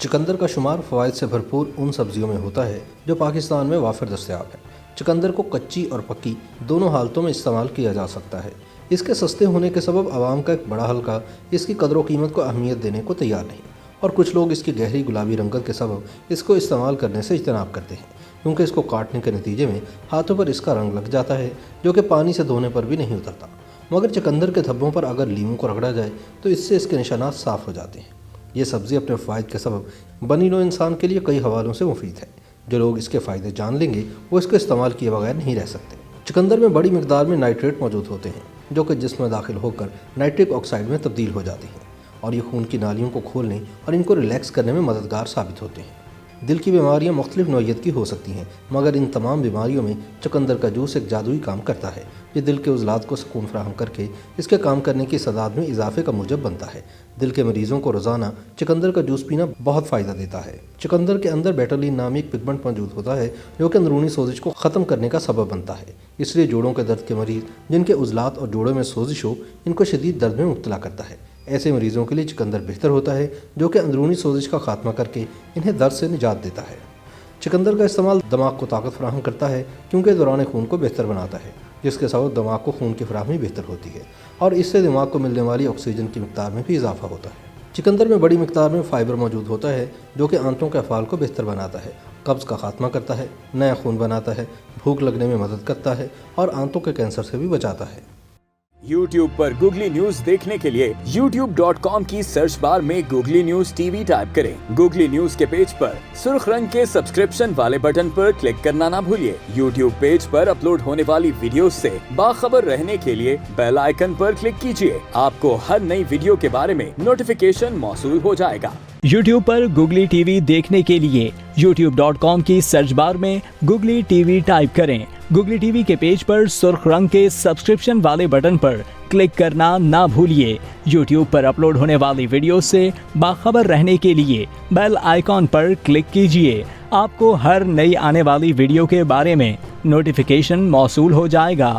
चुकंदर का शुमार फ़वाइद से भरपूर उन सब्जियों में होता है जो पाकिस्तान में वाफिर दस्तयाब है। चुकंदर को कच्ची और पक्की दोनों हालतों में इस्तेमाल किया जा सकता है। इसके सस्ते होने के सबब आवाम का एक बड़ा हल्का इसकी कदर व कीमत को अहमियत देने को तैयार नहीं, और कुछ लोग इसकी गहरी गुलाबी रंगत के सबब इसको इस्तेमाल करने से इज्तनाब करते हैं, क्योंकि इसको काटने के नतीजे में हाथों पर इसका रंग लग जाता है जो कि पानी से धोने पर भी नहीं उतरता। मगर चुकंदर के धब्बों पर अगर लीमू को रगड़ा जाए तो इससे इसके निशानात साफ़ हो जाते हैं। ये सब्ज़ी अपने फ़ायदे के सबब बनी नौ इंसान के लिए कई हवालों से मुफीद है। जो लोग इसके फ़ायदे जान लेंगे वो इसको इस्तेमाल किए बगैर नहीं रह सकते। चुकंदर में बड़ी मिकदार में नाइट्रेट मौजूद होते हैं जो कि जिस्म में दाखिल होकर नाइट्रिक ऑक्साइड में तब्दील हो जाते हैं, और ये खून की नालियों को खोलने और इनको रिलैक्स करने में मददगार साबित होते हैं। दिल की बीमारियां मुख्तलिफ नौइयत की हो सकती हैं, मगर इन तमाम बीमारियों में चुकंदर का जूस एक जादुई काम करता है। ये दिल के उज़लात को सुकून फराहम करके इसके काम करने की सदाद में इजाफे का मूजब बनता है। दिल के मरीज़ों को रोज़ाना चुकंदर का जूस पीना बहुत फ़ायदा देता है। चुकंदर के अंदर बेटालिन नामी एक पिगमेंट मौजूद होता है जो कि अंदरूनी सोजिश को ख़त्म करने का सबब बनता है। इसलिए जोड़ों के दर्द के मरीज़ जिनके उज़लात और जोड़ों में सोजिश हो, इनको शदीद दर्द में मुब्तला करता है। ऐसे मरीज़ों के लिए चुकंदर बेहतर होता है जो कि अंदरूनी सोजिश का खात्मा करके इन्हें दर्द से निजात देता है। चुकंदर का इस्तेमाल दिमाग को ताकत फराहम करता है क्योंकि दौरान खून को बेहतर बनाता है, जिसके सबब दिमाग को खून की फराहमी बेहतर होती है और इससे दिमाग को मिलने वाली ऑक्सीजन की मिकदार में भी इजाफा होता है। चुकंदर में बड़ी मिकदार में फ़ाइबर मौजूद होता है जो कि आंतों के अफ़ाल को बेहतर बनाता है, कब्ज़ का खात्मा करता है, नया खून बनाता है, भूख लगने में मदद करता है और आंतों के कैंसर से भी बचाता है। YouTube पर गूगली न्यूज देखने के लिए youtube.com की सर्च बार में गूगली न्यूज टीवी टाइप करें। गूगली न्यूज के पेज पर सुर्ख रंग के सब्सक्रिप्शन वाले बटन पर क्लिक करना ना भूलिए। YouTube पेज पर अपलोड होने वाली वीडियोस से बाखबर रहने के लिए बेल आइकन पर क्लिक कीजिए। आपको हर नई वीडियो के बारे में नोटिफिकेशन मौसूल हो जाएगा। YouTube पर गूगली टीवी देखने के लिए youtube.com की सर्च बार में गूगली टीवी टाइप करें। गूगली टीवी के पेज पर सुर्ख रंग के सब्सक्रिप्शन वाले बटन पर क्लिक करना ना भूलिए। YouTube पर अपलोड होने वाली वीडियो से बाखबर रहने के लिए बेल आइकॉन पर क्लिक कीजिए। आपको हर नई आने वाली वीडियो के बारे में नोटिफिकेशन मौसूल हो जाएगा।